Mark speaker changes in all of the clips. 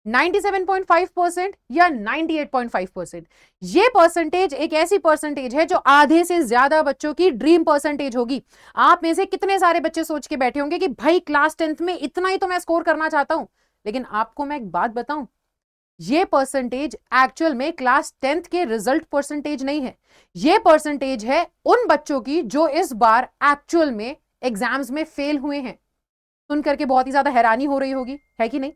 Speaker 1: 97.5% या 98.5%। ये परसेंटेज एक ऐसी परसेंटेज है जो आधे से ज्यादा बच्चों की ड्रीम परसेंटेज होगी। आप में से कितने सारे बच्चे सोच के बैठे होंगे कि भाई क्लास 10th में इतना ही तो मैं स्कोर करना चाहता हूं। लेकिन आपको मैं एक बात बताऊं, ये परसेंटेज एक्चुअल में क्लास 10th के रिजल्ट परसेंटेज नहीं है। ये परसेंटेज है उन बच्चों की जो इस बार एक्चुअल में एग्जाम्स में फेल हुए हैं। सुन करके बहुत ही ज्यादा हैरानी हो रही होगी, है कि नहीं।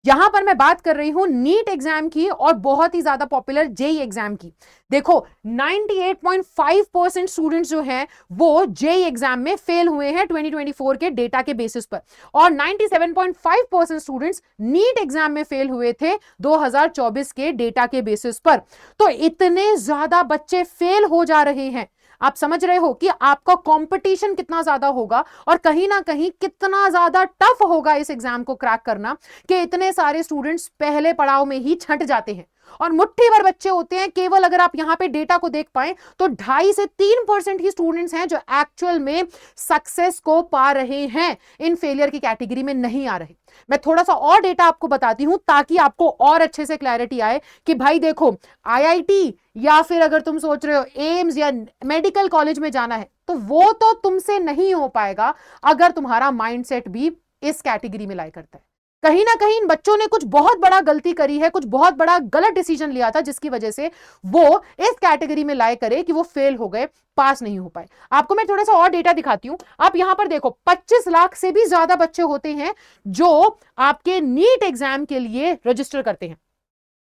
Speaker 1: यहां पर मैं बात कर रही हूं नीट एग्जाम की और बहुत ही ज्यादा पॉपुलर जेई एग्जाम की। देखो 98.5% स्टूडेंट्स जो हैं वो जेई एग्जाम में फेल हुए हैं 2024 के डेटा के बेसिस पर, और 97.5% स्टूडेंट्स नीट एग्जाम में फेल हुए थे 2024 के डेटा के बेसिस पर। तो इतने ज्यादा बच्चे फेल हो जा रहे हैं, आप समझ रहे हो कि आपका कंपटीशन कितना ज्यादा होगा और कहीं ना कहीं कितना ज्यादा टफ होगा इस एग्जाम को क्रैक करना, कि इतने सारे स्टूडेंट्स पहले पड़ाव में ही छंट जाते हैं और मुट्ठी भर बच्चे होते हैं। केवल अगर आप यहां पे डेटा को देख पाए तो 2.5 से 3% ही स्टूडेंट्स हैं जो एक्चुअल में सक्सेस को पा रहे हैं, इन फेलियर की कैटेगरी में नहीं आ रहे। मैं थोड़ा सा और डेटा आपको बताती हूं ताकि आपको और अच्छे से क्लैरिटी आए कि भाई देखो आईआईटी या फिर अगर तुम सोच रहे हो एम्स या मेडिकल कॉलेज में जाना है तो वो तो तुमसे नहीं हो पाएगा अगर तुम्हारा माइंडसेट भी इस कैटेगरी में लाई करता है। कहीं ना कहीं इन बच्चों ने कुछ बहुत बड़ा गलती करी है, कुछ बहुत बड़ा गलत डिसीजन लिया था जिसकी वजह से वो इस कैटेगरी में लाई करे कि वो फेल हो गए, पास नहीं हो पाए। आपको मैं थोड़ा सा और डेटा दिखाती हूं। आप यहां पर देखो 25 लाख से भी ज्यादा बच्चे होते हैं जो आपके नीट एग्जाम के लिए रजिस्टर करते हैं,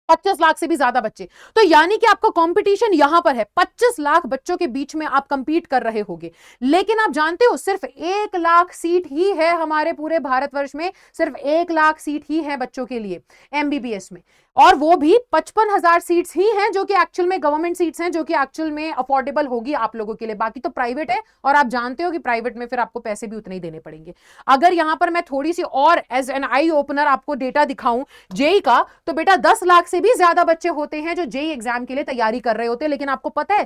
Speaker 1: 25 लाख से भी ज्यादा बच्चे। तो यानी कि आपका कंपटीशन यहां पर है, 25 लाख बच्चों के बीच में आप कंपीट कर रहे होगे। लेकिन आप जानते हो सिर्फ 1 लाख सीट ही है हमारे पूरे भारतवर्ष में, सिर्फ 1 लाख सीट ही है बच्चों के लिए एमबीबीएस में, और वो भी 55,000 सीट्स ही हैं जो कि एक्चुअल में गवर्नमेंट सीट्स हैं, जो कि एक्चुअल में अफोर्डेबल होगी आप लोगों के लिए। बाकी तो प्राइवेट है और आप जानते हो कि प्राइवेट में फिर आपको पैसे भी उतने ही देने पड़ेंगे। अगर यहां पर मैं थोड़ी सी और एज एन आई ओपनर आपको डेटा दिखाऊं जेई का, तो बेटा 10 लाख से भी ज्यादा बच्चे होते हैं जो जेई एग्जाम के लिए तैयारी कर रहे होते हैं। लेकिन आपको पता है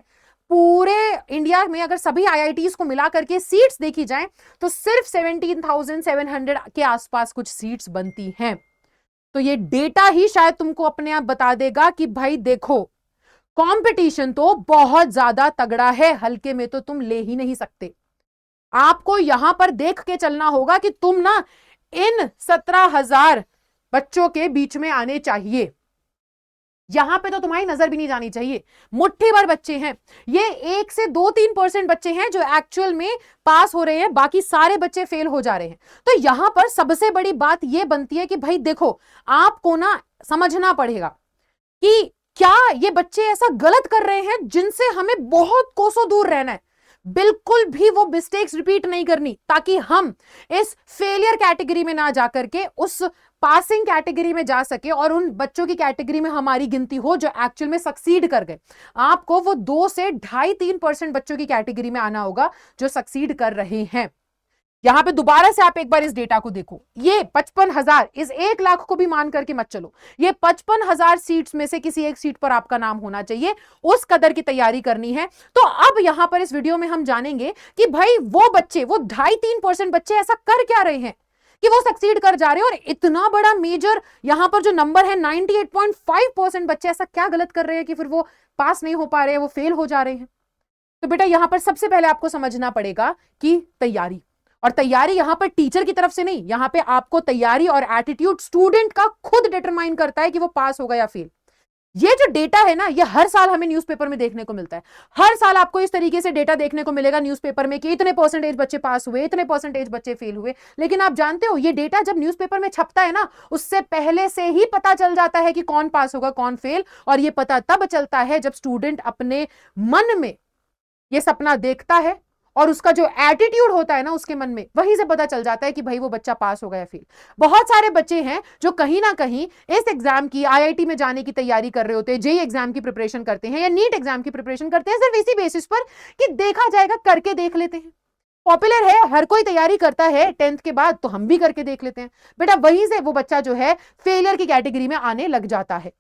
Speaker 1: पूरे इंडिया में अगर सभी आईआईटीज को मिला करके सीट्स देखी जाएं तो सिर्फ 17,700 के आसपास कुछ सीट्स बनती हैं। तो ये डेटा ही शायद तुमको अपने आप बता देगा कि भाई देखो कंपटीशन तो बहुत ज्यादा तगड़ा है, हल्के में तो तुम ले ही नहीं सकते। आपको यहां पर देख के चलना होगा कि तुम ना इन 17,000 बच्चों के बीच में आने चाहिए। यहां पे तो तुम्हारी नजर भी नहीं जानी चाहिए। मुट्ठी भर बच्चे हैं, ये 1 से 2-3% बच्चे हैं जो एक्चुअल में पास हो रहे हैं, बाकी सारे बच्चे फेल हो जा रहे हैं। तो यहां पर सबसे बड़ी बात यह बनती है कि भाई देखो आपको ना समझना पड़ेगा कि क्या ये बच्चे ऐसा गलत कर रहे हैं जिनसे हमें बहुत कोसों दूर रहना है। बिल्कुल भी वो मिस्टेक्स रिपीट नहीं करनी ताकि हम इस फेलियर कैटेगरी में ना जाकर के उस पासिंग कैटेगरी में जा सके और उन बच्चों की कैटेगरी में हमारी गिनती हो जो एक्चुअल में सक्सीड कर गए। आपको वो 2 से 2.5-3% बच्चों की कैटेगरी में आना होगा जो सक्सीड कर रहे हैं। यहां पे दोबारा से आप एक बार इस डेटा को देखो, ये 55,000, इस 1 लाख को भी मान करके मत चलो, ये 55,000 सीट्स में से किसी एक सीट पर आपका नाम होना चाहिए, उस कदर की तैयारी करनी है। तो अब यहां पर इस वीडियो में हम जानेंगे कि भाई वो बच्चे, वो 2.5-3% बच्चे ऐसा कर क्या रहे हैं कि वो सक्सीड कर जा रहे हैं, और इतना बड़ा मेजर यहां पर जो नंबर है 98.5% बच्चे ऐसा क्या गलत कर रहे हैं कि फिर वो पास नहीं हो पा रहे हैं, वो फेल हो जा रहे हैं। तो बेटा यहां पर सबसे पहले आपको समझना पड़ेगा कि तैयारी, और तैयारी यहां पर टीचर की तरफ से नहीं, यहां पे आपको तैयारी और एटीट्यूड स्टूडेंट का खुद डिटरमाइन करता है कि वो पास होगा या फेल। ये जो डेटा है ना, ये हर साल हमें न्यूज़पेपर में देखने को मिलता है। हर साल आपको इस तरीके से डेटा देखने को मिलेगा न्यूज़पेपर में कि इतने परसेंटेज बच्चे पास हुए, इतने परसेंटेज बच्चे फेल हुए। लेकिन आप जानते हो ये डेटा जब न्यूज़पेपर में छपता है ना, उससे पहले से ही पता चल जाता है कि कौन पास होगा कौन फेल, और ये पता तब चलता है जब स्टूडेंट अपने मन में ये सपना देखता है और उसका जो एटीट्यूड होता है ना उसके मन में, वहीं से पता चल जाता है कि भाई वो बच्चा पास हो गया फेल। बहुत सारे बच्चे हैं जो कहीं ना कहीं इस एग्जाम की, आईआईटी में जाने की तैयारी कर रहे होते हैं, जेई एग्जाम की प्रिपरेशन करते हैं या नीट एग्जाम की प्रिपरेशन करते हैं सिर्फ इसी बेसिस पर कि देखा जाएगा, करके देख लेते हैं। पॉपुलर है, हर कोई तैयारी करता है 10th के बाद, तो हम भी करके देख लेते हैं। बेटा वहीं से वो बच्चा जो है फेलियर की कैटेगरी में आने लग जाता है।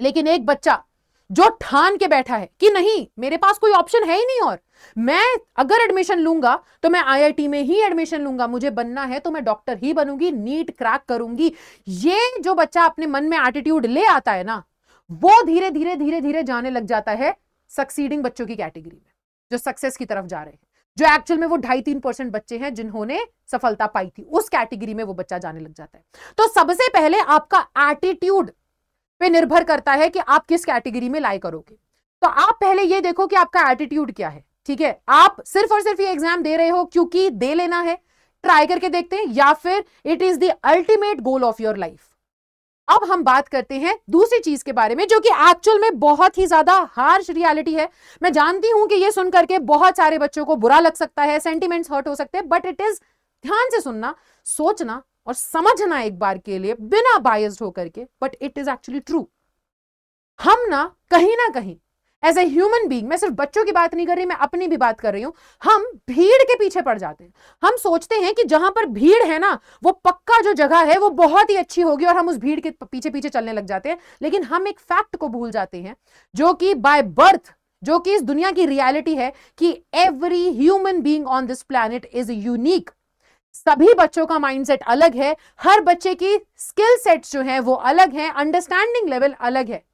Speaker 1: लेकिन एक बच्चा जो ठान के बैठा है कि नहीं मेरे पास कोई ऑप्शन है ही नहीं, और मैं अगर एडमिशन लूंगा तो मैं आईआईटी में ही एडमिशन लूंगा, मुझे बनना है तो मैं डॉक्टर ही बनूंगी, नीट क्रैक करूंगी, ये जो बच्चा अपने मन में एटीट्यूड ले आता है ना, वो धीरे धीरे धीरे धीरे जाने लग जाता है सक्सीडिंग बच्चों की कैटेगरी में, जो सक्सेस की तरफ जा रहे हैं, जो एक्चुअल में वो 2.5-3% बच्चे हैं जिन्होंने सफलता पाई थी, उस कैटेगरी में वो बच्चा जाने लग जाता है। तो सबसे पहले आपका एटीट्यूड पे निर्भर करता है कि आप किस कैटेगरी में लाई करोगे। तो आप पहले ये देखो कि आपका एटीट्यूड क्या है, ठीक है। आप सिर्फ और सिर्फ ये एग्जाम दे रहे हो क्योंकि दे लेना है, ट्राई करके देखते हैं, या फिर it is the ultimate goal of your life. अब हम बात करते हैं दूसरी चीज के बारे में, जो कि एक्चुअल में बहुत ही ज्यादा हार्श रियलिटी है। मैं जानती हूं कि ये सुन करके बहुत सारे बच्चों को बुरा लग सकता है, सेंटिमेंट्स हर्ट हो सकते हैं, बट इट इज, ध्यान से सुनना, सोचना और समझना एक बार के लिए बिना बायस्ड होकर के, but it is actually true. हम ना कहीं एज ए ह्यूमन बीइंग, मैं सिर्फ बच्चों की बात नहीं कर रही, मैं अपनी भी बात कर रही हूं, हम भीड़ के पीछे पड़ जाते हैं। हम सोचते हैं कि जहां पर भीड़ है ना, वो पक्का जो जगह है वो बहुत ही अच्छी होगी, और हम उस भीड़ के पीछे पीछे चलने लग जाते हैं। लेकिन हम एक फैक्ट को भूल जाते हैं, जो कि बाय बर्थ, जो कि इस दुनिया की रियलिटी है, कि every human being on this planet is unique. सभी बच्चों का माइंडसेट अलग है, हर बच्चे की स्किल सेट्स जो है वो अलग है, अंडरस्टैंडिंग लेवल अलग है।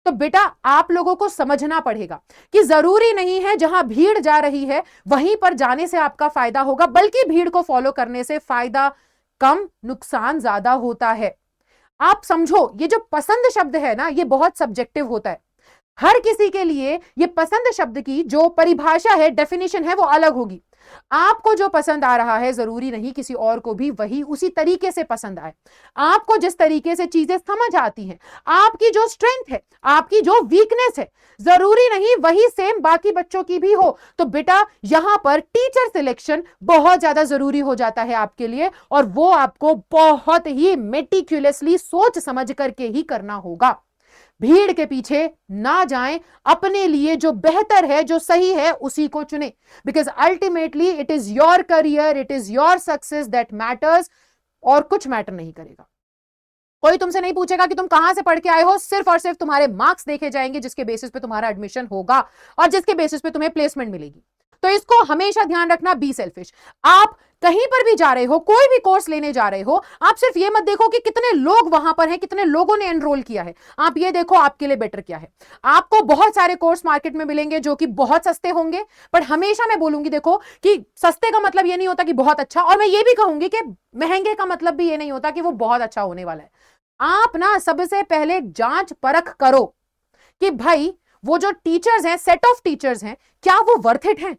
Speaker 1: तो बेटा आप लोगों को समझना पड़ेगा कि जरूरी नहीं है जहां भीड़ जा रही है वहीं पर जाने से आपका फायदा होगा, बल्कि भीड़ को फॉलो करने से फायदा कम, नुकसान ज्यादा होता है। आप समझो, ये जो पसंद शब्द है ना, ये बहुत सब्जेक्टिव होता है। हर किसी के लिए ये पसंद शब्द की जो परिभाषा है, डेफिनेशन है, वो अलग होगी। आपको जो पसंद आ रहा है जरूरी नहीं किसी और को भी वही उसी तरीके से पसंद आए। आपको जिस तरीके से चीजें समझ आती हैं, आपकी जो स्ट्रेंथ है, आपकी जो वीकनेस है, जरूरी नहीं वही सेम बाकी बच्चों की भी हो। तो बेटा यहां पर टीचर सिलेक्शन बहुत ज्यादा जरूरी हो जाता है आपके लिए, और वो आपको बहुत ही मेटिक्युलसली सोच समझ करके ही करना होगा। भीड़ के पीछे ना जाएं, अपने लिए जो बेहतर है, जो सही है, उसी को चुने, because ultimately it is your career, it is your success that matters, और कुछ मैटर नहीं करेगा। कोई तुमसे नहीं पूछेगा कि तुम कहां से पढ़ के आए हो, सिर्फ और सिर्फ तुम्हारे मार्क्स देखे जाएंगे, जिसके बेसिस पे तुम्हारा एडमिशन होगा और जिसके बेसिस पे तुम्हें प्लेसमेंट मिलेगी। तो इसको हमेशा ध्यान रखना, बी सेल्फिश। आप कहीं पर भी जा रहे हो, कोई भी कोर्स लेने जा रहे हो, आप सिर्फ ये मत देखो कि कितने लोग वहां पर हैं, कितने लोगों ने एनरोल किया है। आप ये देखो आपके लिए बेटर क्या है। आपको बहुत सारे कोर्स मार्केट में मिलेंगे जो कि बहुत सस्ते होंगे, पर हमेशा मैं बोलूंगी देखो कि सस्ते का मतलब ये नहीं होता कि बहुत अच्छा, और मैं ये भी कहूंगी कि महंगे का मतलब भी ये नहीं होता कि वो बहुत अच्छा होने वाला है। आप ना सबसे पहले जांच परख करो कि भाई वो जो टीचर्स हैं, सेट ऑफ टीचर्स हैं, क्या वो वर्थ इट हैं?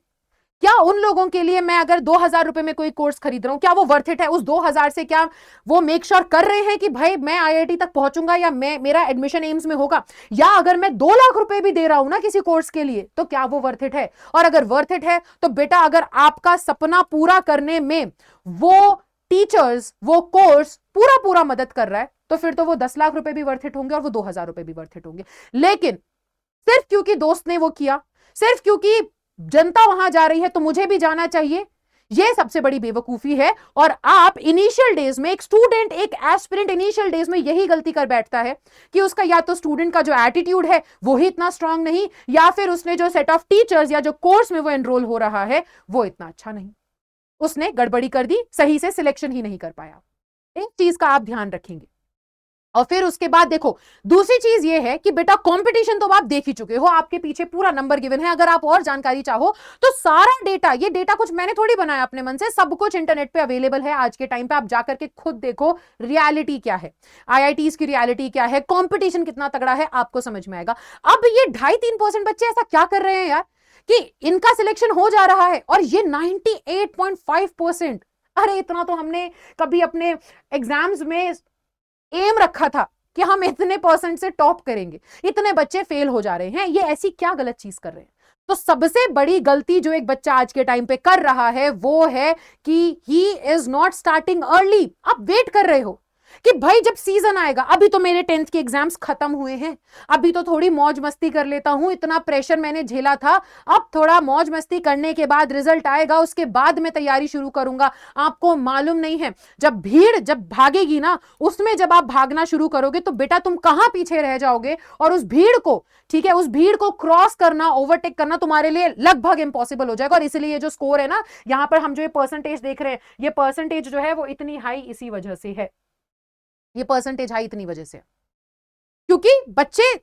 Speaker 1: क्या उन लोगों के लिए मैं अगर 2,000 रुपए में कोई कोर्स खरीद रहा हूं, क्या वो वर्थ इट है? उस 2,000 से क्या वो मेक श्योर कर रहे हैं कि भाई मैं आईआईटी तक पहुंचूंगा, या मेरा एडमिशन एम्स में होगा? या अगर मैं 2 लाख रुपए भी दे रहा हूं ना किसी कोर्स के लिए, तो क्या वो वर्थ इट है? और अगर वर्थ इट है तो बेटा अगर आपका सपना पूरा करने में वो टीचर्स, वो कोर्स पूरा मदद कर रहा है, तो फिर तो वो 10 लाख रुपए भी वर्थ इट होंगे और वो 2,000 रुपए भी वर्थ इट होंगे। लेकिन सिर्फ क्योंकि दोस्त ने वो किया, सिर्फ क्योंकि जनता वहां जा रही है तो मुझे भी जाना चाहिए, ये सबसे बड़ी बेवकूफी है। और आप इनिशियल डेज में, एक स्टूडेंट, एक एस्पिरेंट इनिशियल डेज में यही गलती कर बैठता है कि उसका या तो स्टूडेंट का जो एटीट्यूड है वो ही इतना स्ट्रांग नहीं, या फिर उसने जो सेट ऑफ टीचर्स या जो कोर्स में वो एनरोल हो रहा है वो इतना अच्छा नहीं, उसने गड़बड़ी कर दी, सही से सिलेक्शन ही नहीं कर पाया। एक चीज का आप ध्यान रखेंगे। और फिर उसके बाद देखो, दूसरी चीज ये है कि बेटा कंपटीशन तो आप देख ही चुके हो, आपके पीछे पूरा नंबर गिवन है। अगर आप और जानकारी चाहो तो सारा डेटा, ये डेटा कुछ मैंने थोड़ी बनाया अपने मन से, सब कुछ इंटरनेट पे अवेलेबल है आज के टाइम पे। आप जाकर के खुद देखो रियलिटी क्या है, आईआईटीज की रियलिटी क्या है, कंपटीशन कितना तगड़ा है, आपको समझ में आएगा। अब ये 2.5-3% बच्चे ऐसा क्या कर रहे हैं यार कि इनका सिलेक्शन हो जा रहा है, और ये 98.5%। अरे इतना तो हमने कभी अपने एग्जाम्स में एम रखा था कि हम इतने परसेंट से टॉप करेंगे, इतने बच्चे फेल हो जा रहे हैं, ये ऐसी क्या गलत चीज कर रहे हैं? तो सबसे बड़ी गलती जो एक बच्चा आज के टाइम पे कर रहा है वो है कि he is not starting early. आप वेट कर रहे हो, कि भाई जब सीजन आएगा, अभी तो मेरे 10th के एग्जाम्स खत्म हुए हैं, अभी तो थोड़ी मौज मस्ती कर लेता हूं, इतना प्रेशर मैंने झेला था, अब थोड़ा मौज मस्ती करने के बाद रिजल्ट आएगा, उसके बाद मैं तैयारी शुरू करूंगा। आपको मालूम नहीं है, जब भीड़ जब भागेगी ना, उसमें जब आप भागना शुरू करोगे तो बेटा तुम कहां पीछे रह जाओगे, और उस भीड़ को, ठीक है, उस भीड़ को क्रॉस करना, ओवरटेक करना तुम्हारे लिए लगभग इंपॉसिबल हो जाएगा। और इसलिए ये जो स्कोर है ना, यहां पर हम जो ये परसेंटेज देख रहे हैं, ये परसेंटेज जो है वो इतनी हाई इसी वजह से है, ये परसेंटेज हाई इतनी वजह से, क्योंकि बच्चे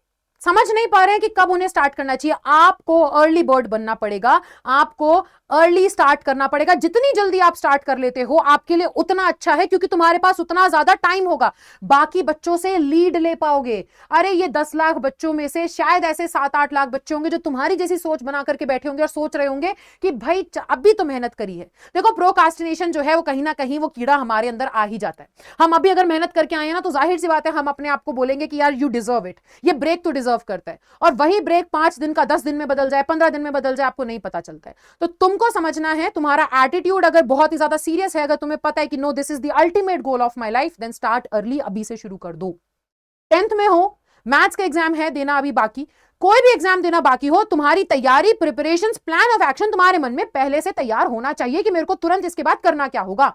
Speaker 1: समझ नहीं पा रहे हैं कि कब उन्हें स्टार्ट करना चाहिए। आपको अर्ली बर्ड बनना पड़ेगा, आपको अर्ली स्टार्ट करना पड़ेगा। जितनी जल्दी आप स्टार्ट कर लेते हो आपके लिए उतना अच्छा है, क्योंकि तुम्हारे पास उतना ज्यादा टाइम होगा, बाकी बच्चों से लीड ले पाओगे। अरे ये 10 लाख बच्चों में से शायद ऐसे 7-8 लाख बच्चे होंगे जो तुम्हारी जैसी सोच बना करके बैठे होंगे और सोच रहे होंगे कि भाई अभी तो मेहनत करी है। देखो प्रोकास्टिनेशन जो है वो कहीं ना कहीं वो कीड़ा हमारे अंदर आ ही जाता है। हम अभी अगर मेहनत करके आए हैं ना, तो जाहिर सी बात है हम अपने आप को बोलेंगे कि यार यू डिजर्व इट, ये ब्रेक तो डिजर्व करता है। और वही ब्रेक 5 दिन का 10 दिन में बदल जाए, 15 दिन में बदल जाए, आपको नहीं पता चलता है। तो तुमको समझना है, तुम्हारा एटीट्यूड अगर बहुत ही ज्यादा सीरियस है, अगर तुम्हें पता है कि no this is the ultimate goal of my life, then start early, अभी से शुरू कर दो। 10th में हो, मैथ्स का एग्जाम है देना अभी बाकी, कोई भी एग्जाम देना बाकी हो, तुम्हारी तैयारी, प्रिपरेशंस, प्लान ऑफ एक्शन तुम्हारे मन में पहले से तैयार होना चाहिए कि मेरे को तुरंत इसके बाद करना क्या होगा,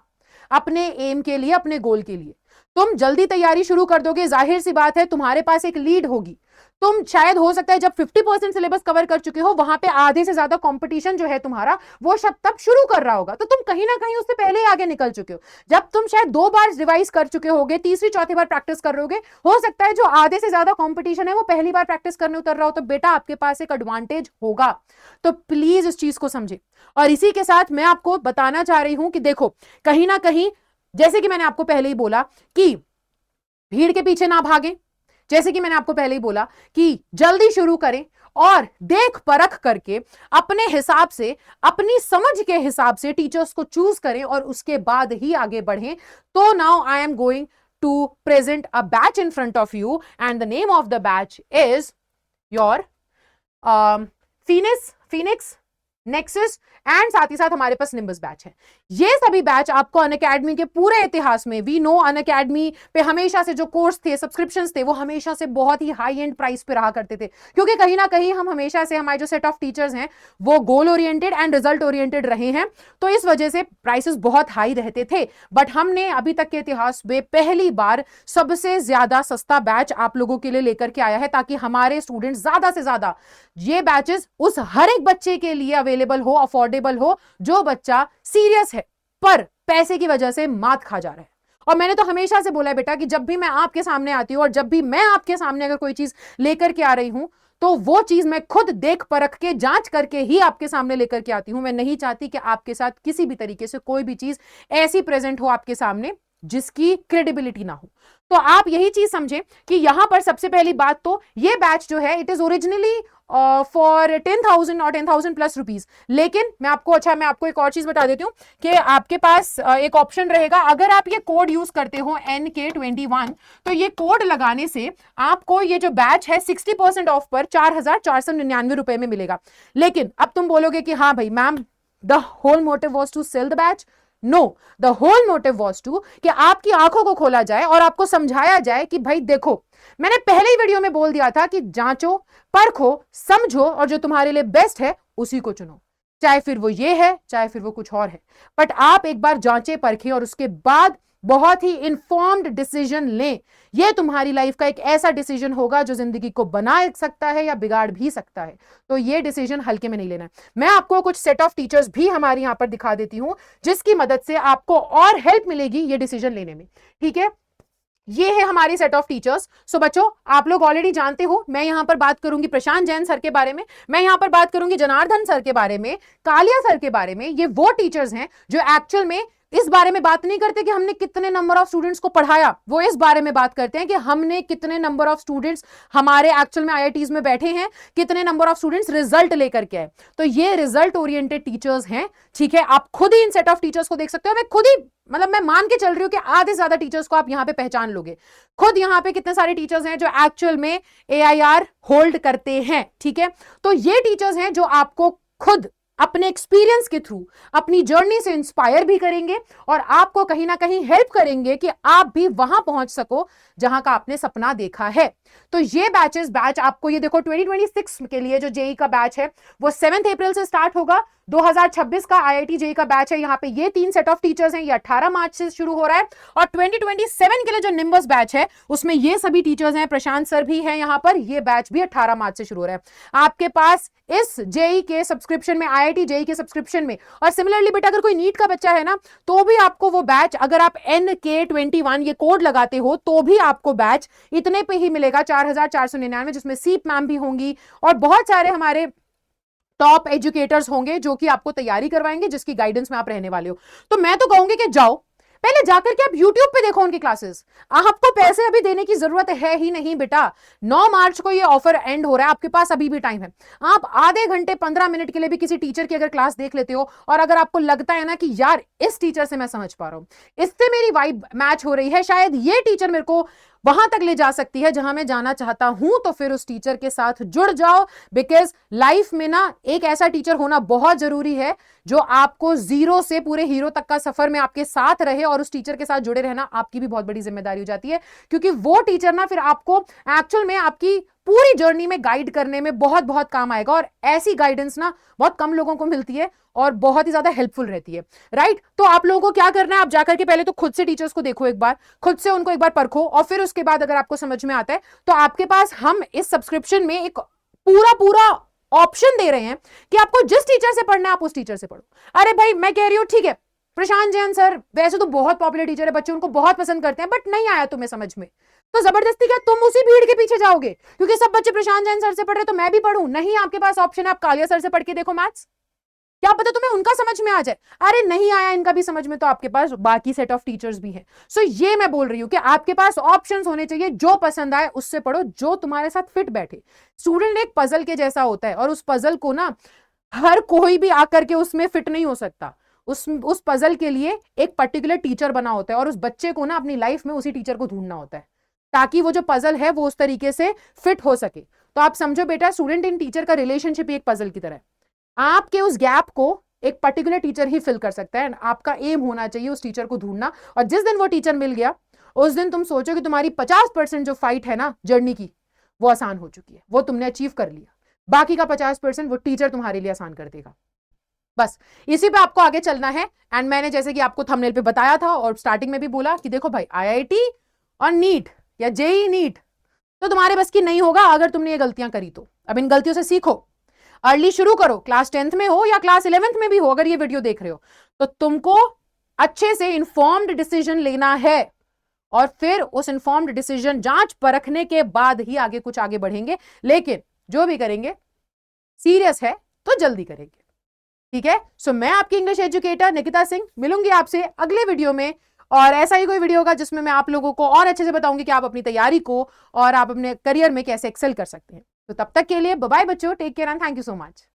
Speaker 1: अपने एम के लिए, अपने गोल के लिए। तुम जल्दी तैयारी शुरू कर दोगे, जाहिर सी बात है तुम्हारे पास एक लीड होगी। तुम शायद हो सकता है जब 50% सिलेबस कवर कर चुके हो, वहां पे आधे से ज्यादा कंपटीशन जो है तुम्हारा वो शब्द तब शुरू कर रहा होगा, तो तुम कहीं ना कहीं उससे पहले ही आगे निकल चुके हो। जब तुम शायद 2 बार रिवाइज कर चुके होगे, तीसरी चौथी बार प्रैक्टिस कर रहे हो सकता है जो आधे से ज्यादा कंपटीशन है वो पहली बार प्रैक्टिस करने उतर रहा हो, तो बेटा आपके पास एक एडवांटेज होगा। तो प्लीज इस चीज को समझे। और इसी के साथ मैं आपको बताना चाह रही हूं कि देखो, कहीं ना कहीं जैसे कि मैंने आपको पहले ही बोला कि भीड़ के पीछे ना भागे, जैसे कि मैंने आपको पहले ही बोला कि जल्दी शुरू करें और देख परख करके अपने हिसाब से, अपनी समझ के हिसाब से टीचर्स को चूज करें और उसके बाद ही आगे बढ़ें। तो now I am going to present a batch in front of you and the name of the batch is your Phoenix Nexus, and साथ ही साथ हमारे पास निम्बस बैच है। ये सभी बैच आपको अनअकैडमी के पूरे इतिहास में, वी नो अनअकैडमी पे हमेशा से जो कोर्स थे, सब्सक्रिप्शंस थे, वो हमेशा से बहुत ही हाई एंड प्राइस पे रहा करते थे, क्योंकि कहीं ना कहीं हम हमेशा से, हमारे जो सेट ऑफ टीचर्स हैं वो goal oriented and result oriented रहे हैं, तो इस वजह से प्राइसेस बहुत हाई रहते थे। बट हमने अभी तक के इतिहास में पहली बार सबसे ज्यादा सस्ता बैच आप लोगों के लिए लेकर के आया है, ताकि हमारे स्टूडेंट्स ज्यादा से ज्यादा ये बैचेस उस हर एक बच्चे के लिए अवेलेबल हो, अफोर्डेबल हो, जो बच्चा सीरियस है पर पैसे की वजह से मात खा जा रहा है। और मैंने तो हमेशा से बोला है बेटा कि जब भी मैं आपके सामने आती हूं और जब भी मैं आपके सामने अगर कोई चीज लेकर के आ रही हूं, तो वो चीज मैं खुद देख परख के, जांच करके ही आपके सामने लेकर के आती हूं। मैं नहीं चाहती कि आपके साथ किसी भी तरीके से कोई भी चीज ऐसी प्रेजेंट हो आपके सामने जिसकी क्रेडिबिलिटी ना हो। तो आप यही चीज समझे कि यहां पर सबसे पहली बात तो ये बैच जो है इट इज ओरिजिनली फॉर 10,000 और 10,000 प्लस रुपीज। लेकिन मैं आपको एक और चीज बता देती हूँ कि आपके पास एक ऑप्शन रहेगा, अगर आप ये कोड यूज करते हो NK21, तो ये कोड लगाने से आपको ये जो बैच है 60% ऑफ पर 4,499 रुपए में मिलेगा। लेकिन अब तुम बोलोगे कि हाँ भाई ma'am, the whole motive was to sell the batch. No, the whole motive was to कि आपकी आंखों को खोला जाए और आपको समझाया जाए कि भाई देखो, मैंने पहले ही वीडियो में बोल दिया था कि जांचो, परखो, समझो और जो तुम्हारे लिए बेस्ट है उसी को चुनो, चाहे फिर वो ये है, चाहे फिर वो कुछ और है। बट आप एक बार जांचे परखें और उसके बाद बहुत ही इंफॉर्म्ड डिसीजन लें। यह तुम्हारी लाइफ का एक ऐसा डिसीजन होगा जो जिंदगी को बना सकता है या बिगाड़ भी सकता है। तो यह डिसीजन हल्के में नहीं लेना है। मैं आपको कुछ सेट ऑफ टीचर्स भी हमारे यहां पर दिखा देती हूं, जिसकी मदद से आपको और हेल्प मिलेगी ये डिसीजन लेने में। ठीक है, ये है हमारी सेट ऑफ टीचर्स। सो बच्चों, आप लोग ऑलरेडी जानते हो, मैं यहां पर बात करूंगी प्रशांत जैन सर के बारे में, मैं यहां पर बात करूंगी जनार्दन सर के बारे में, कालिया सर के बारे में। ये वो टीचर्स हैं जो एक्चुअल में इस बारे में बात नहीं करते कि हमने कितने नंबर ऑफ स्टूडेंट्स को पढ़ाया, वो इस बारे में बात करते हैं कि हमने कितने नंबर ऑफ स्टूडेंट्स हमारे एक्चुअल में IITs में बैठे हैं, कितने नंबर ऑफ स्टूडेंट्स रिजल्ट लेकर के आए। तो ये रिजल्ट ओरिएंटेड टीचर्स हैं। ठीक है, आप खुद ही इन सेट ऑफ टीचर्स को देख सकते हो। मैं खुद ही, मतलब मैं मान के चल रही हूं कि आधे से ज्यादा टीचर्स को आप यहां पे पहचान लोगे। खुद यहां पे कितने सारे टीचर्स हैं जो एक्चुअल में AIR होल्ड करते हैं। ठीक है, तो ये टीचर्स हैं जो आपको खुद अपने एक्सपीरियंस के थ्रू, अपनी जर्नी से इंस्पायर भी करेंगे और आपको कहीं ना कहीं हेल्प करेंगे कि आप भी वहां पहुंच सको जहां का आपने सपना देखा है। तो ये बैच आपको, ये देखो 2026 के लिए जो जेई का बैच है वो 7 अप्रैल से स्टार्ट होगा। 2026 का आईआईटी जेई का बैच है, यहाँ पे ये 3 सेट ऑफ टीचर्स हैं, ये 18 मार्च से शुरू हो रहा है। और 2027 के लिए जो निम्बस बैच है उसमें ये सभी टीचर्स हैं, प्रशांत सर भी हैं यहाँ पर, ये बैच भी 18 मार्च से शुरू हो रहा है। आपके पास इस जेई के सब्सक्रिप्शन में, आईआईटी जेई के सब्सक्रिप्शन में, और सिमिलरली बेटा अगर कोई नीट का बच्चा है ना तो भी आपको वो बैच, अगर आप NK21 ये कोड लगाते हो तो भी आपको बैच इतने पे ही मिलेगा, 4499, जिसमें सीप मैम भी होंगी और बहुत सारे हमारे टॉप एजुकेटर्स होंगे जो कि आपको तैयारी करवाएंगे, जिसकी गाइडेंस में आप रहने वाले हो। तो मैं तो कहूंगी कि जाओ पहले जाकर के आप YouTube पे देखो उनकी क्लासेस। आपको पैसे अभी देने की जरूरत है ही नहीं बेटा। 9 मार्च को ये ऑफर एंड हो रहा है, आपके पास अभी भी टाइम है। आप आधे घंटे 15 मिनट के लिए भी किसी टीचर की अगर क्लास देख लेते हो और अगर आपको लगता है ना कि यार इस टीचर से मैं समझ पा रहा हूं, इससे मेरी वाइब मैच हो रही है, शायद ये टीचर मेरे को वहां तक ले जा सकती है जहां मैं जाना चाहता हूं, तो फिर उस टीचर के साथ जुड़ जाओ। बिकॉज लाइफ में ना एक ऐसा टीचर होना बहुत जरूरी है जो आपको जीरो से पूरे हीरो तक का सफर में आपके साथ रहे, और उस टीचर के साथ जुड़े रहना आपकी भी बहुत बड़ी जिम्मेदारी हो जाती है, क्योंकि वो टीचर ना फिर आपको एक्चुअल में आपकी पूरी जर्नी में गाइड करने में बहुत बहुत काम आएगा। और ऐसी गाइडेंस ना बहुत कम लोगों को मिलती है और बहुत ही ज्यादा हेल्पफुल रहती है, राइट। तो आप लोगों को क्या करना है, आप जाकर के पहले तो खुद से टीचर्स को देखो एक बार, खुद से उनको एक बार परखो, और फिर उसके बाद अगर आपको समझ में आता है तो आपके पास हम इस सब्सक्रिप्शन में एक पूरा पूरा ऑप्शन दे रहे हैं कि आपको जिस टीचर से पढ़ना है आप उस टीचर से पढ़ो। अरे भाई मैं कह रही हूं ठीक है, प्रशांत जैन सर वैसे तो बहुत पॉपुलर टीचर है, बच्चे उनको बहुत पसंद करते हैं, बट नहीं आया तुम्हें समझ में, तो जबरदस्ती क्या तुम उसी भीड़ के पीछे जाओगे क्योंकि सब बच्चे प्रशांत जैन सर से पढ़ रहे तो मैं भी पढ़ूं? नहीं, आपके पास ऑप्शन है, आप कालिया सर से पढ़ के देखो मैथ्स, क्या पता तुम्हें उनका समझ में आ जाए। अरे नहीं आया इनका भी समझ में, तो आपके पास बाकी सेट ऑफ टीचर्स भी हैं। सो ये मैं बोल रही हूं कि आपके पास ऑप्शंस होने चाहिए, जो पसंद आए उससे पढ़ो, जो तुम्हारे साथ फिट बैठे। स्टूडेंट एक पजल के जैसा होता है और उस पजल को ना हर कोई भी आकर के उसमें फिट नहीं हो सकता। उस पजल के लिए एक पर्टिकुलर टीचर बना होता है और उस बच्चे को ना अपनी लाइफ में उसी टीचर को ढूंढना होता है ताकि वो जो पजल है वो उस तरीके से फिट हो सके। तो आप समझो बेटा, स्टूडेंट इन टीचर का रिलेशनशिप एक पजल की तरह है। आपके उस गैप को एक पर्टिकुलर टीचर ही फिल कर सकता है। आपका एम होना चाहिए उस टीचर को ढूंढना, और जिस दिन वो टीचर मिल गया उस दिन तुम सोचो कि तुम्हारी 50% जो फाइट है ना जर्नी की वो आसान हो चुकी है, वो तुमने अचीव कर लिया। बाकी का 50% वो टीचर तुम्हारे लिए आसान कर देगा। बस इसी पे आपको आगे चलना है। एंड मैंने जैसे कि आपको थंबनेल पे बताया था और स्टार्टिंग में भी बोला कि देखो भाई, आईआईटी और नीट या जेई नीट तो तुम्हारे बस की नहीं होगा अगर तुमने ये गलतियां करी तो। अब इन गलतियों से सीखो, अर्ली शुरू करो, क्लास 10th में हो या क्लास 11th में भी हो, अगर ये वीडियो देख रहे हो तो तुमको अच्छे से इंफॉर्म्ड डिसीजन लेना है, और फिर उस इंफॉर्म्ड डिसीजन जांच परखने के बाद ही कुछ आगे बढ़ेंगे। लेकिन जो भी करेंगे सीरियस है तो जल्दी करेंगे, ठीक है। सो मैं आपकी इंग्लिश एजुकेटर निकिता सिंह मिलूंगी आपसे अगले वीडियो में, और ऐसा ही कोई वीडियो होगा जिसमें मैं आप लोगों को और अच्छे से बताऊंगी कि आप अपनी तैयारी को और आप अपने करियर में कैसे एक्सेल कर सकते हैं। तो तब तक के लिए बाय बाय बच्चों, take care and thank you so much.